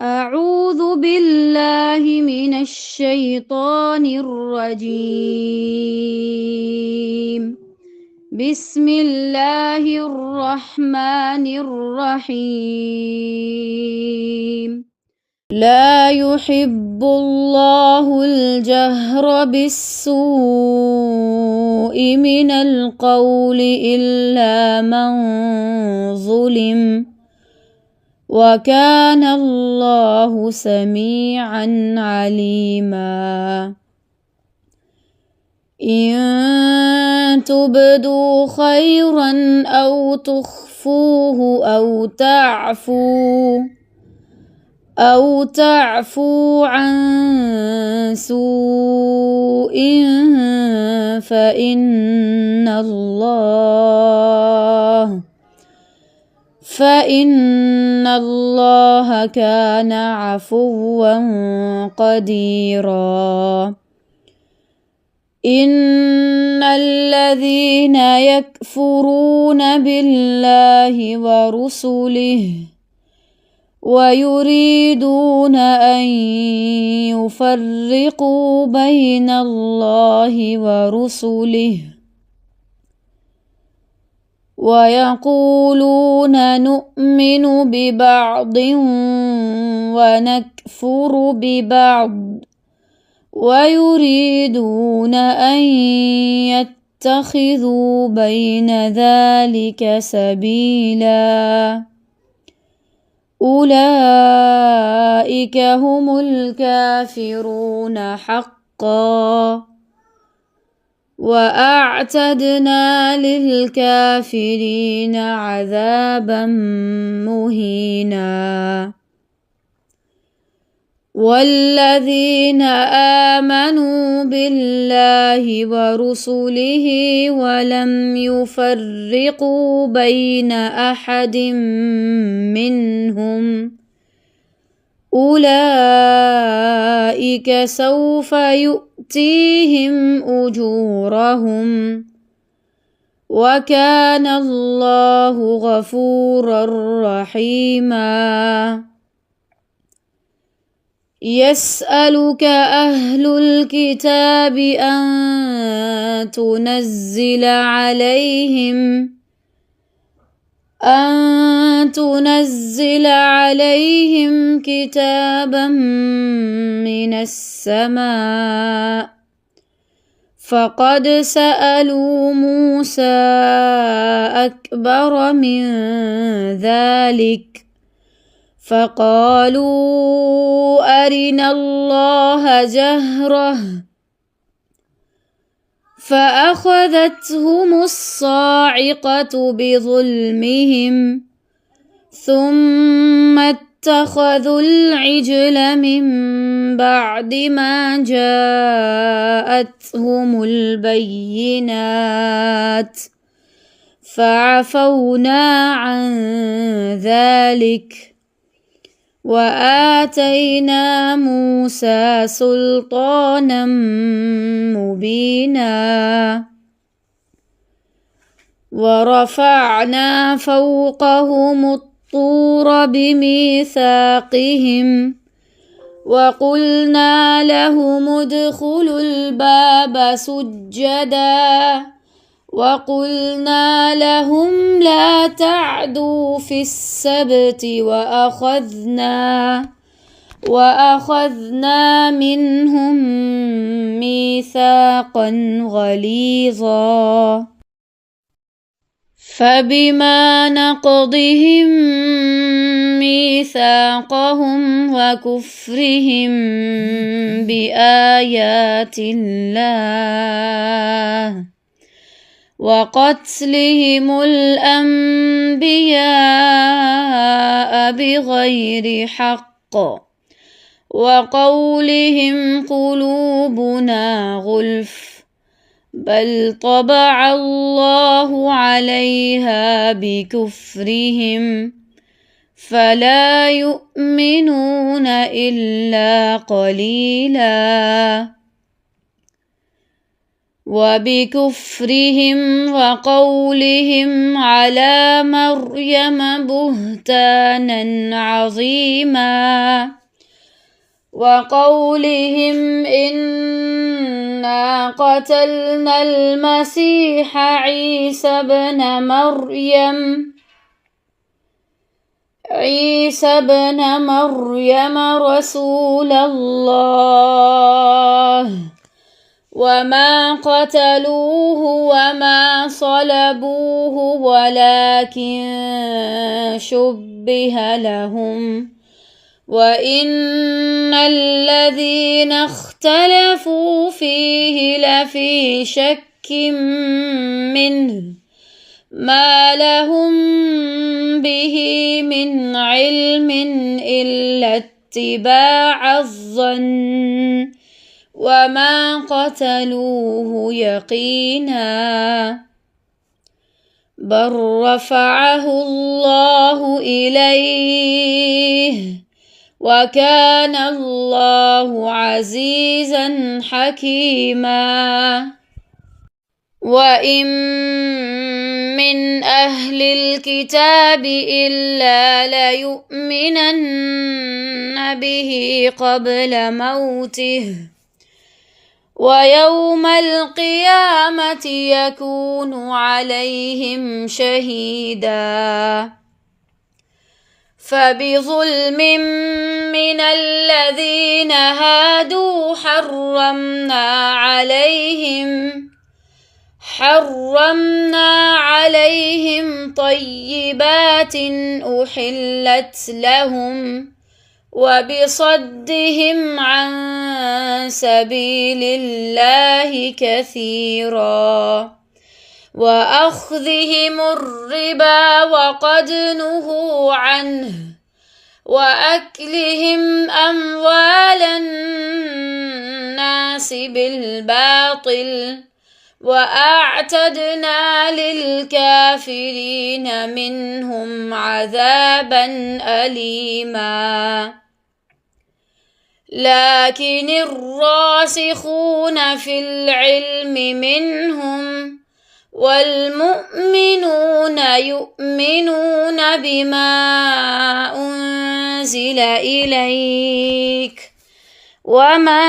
أعوذ بالله من الشيطان الرجيم. بسم الله الرحمن الرحيم. لا يحب الله الجهر بالسوء من القول إلا من ظلم، وكان الله سميعا عليما. إن تبدوا خيرا أو تخفوه أو تعفو عن سوء فإن الله كان عفوا قديرا. إن الذين يكفرون بالله ورسله ويريدون أن يفرقوا بين الله ورسله ويقولون نؤمن ببعض ونكفر ببعض ويريدون أن يتخذوا بين ذلك سبيلا، أولئك هم الكافرون حقا، وأعتدنا للكافرين عذابا مهينا. والذين آمنوا بالله ورسله ولم يفرقوا بين أحد منهم أولئك سوف يؤتيهم أجورهم، وكان الله غفورا رحيما. يسألك أهل الكتاب أن تنزل عليهم كتابا من السماء، فقد سألوا موسى أكبر من ذلك فقالوا أرنا الله جهرة فأخذتهم الصاعقة بظلمهم ثم اتخذوا العجل من بعد ما جاءتهم البينات فعفونا عن ذلك وآتينا موسى سلطانا مبينا. ورفعنا فوقهم الطور بميثاقهم وقلنا لهم ادخلوا الباب سجدا وقلنا لهم لا تعدوا في السبت وأخذنا منهم ميثاقا غليظا. فبما نقضهم ميثاقهم وكفرهم بآيات الله وقتلهم الأنبياء بغير حق وقولهم قلوبنا غلف بل طبع الله عليها بكفرهم فلا يؤمنون إلا قليلا. وبكفرهم وقولهم على مريم بهتانا عظيما وقولهم إنا قتلنا المسيح عيسى ابن مريم رسول الله وما قتلوه وما صلبوه ولكن شبه لهم وإن الذين اختلفوا فيه لفي شك منه ما لهم به من علم إلا اتباع الظن وما قتلوه يقينا بل رفعه الله إليه وكان الله عزيزا حكيما وإن من أهل الكتاب إلا ليؤمنن به قبل موته ويوم القيامة يكون عليهم شهيدا فبظلم من الذين هادوا حرمنا عليهم طيبات أحلت لهم وبصدهم عن سبيل الله كثيرا وأخذهم الربا وقد نهوا عنه وأكلهم أموال الناس بالباطل وأعتدنا للكافرين منهم عذابا أليما لكن الراسخون في العلم منهم والمؤمنون يؤمنون بما أنزل إليك وما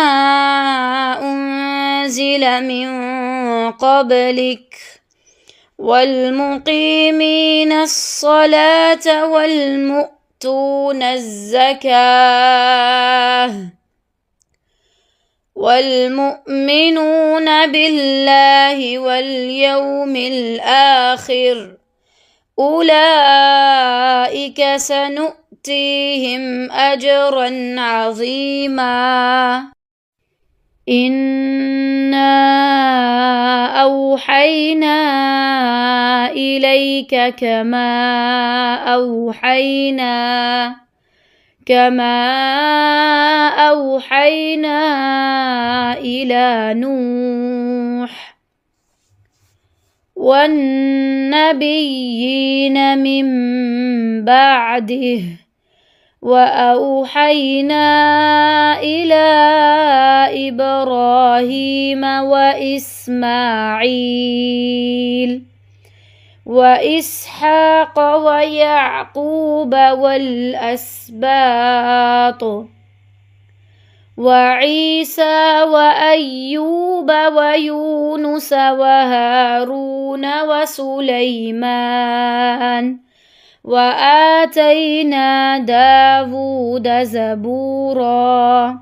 أنزل من قبلك والمقيمين الصلاة والمؤتون الزكاة والمؤمنون بالله واليوم الآخر أولئك سنؤتيهم أجرا عظيما إنا أوحينا إليك كما أوحينا إلى نوح والنبيين من بعده وأوحينا إلى إبراهيم وإسماعيل وإسحاق ويعقوب والأسباط وعيسى وأيوب ويونس وهارون وسليمان وآتينا داود زبورا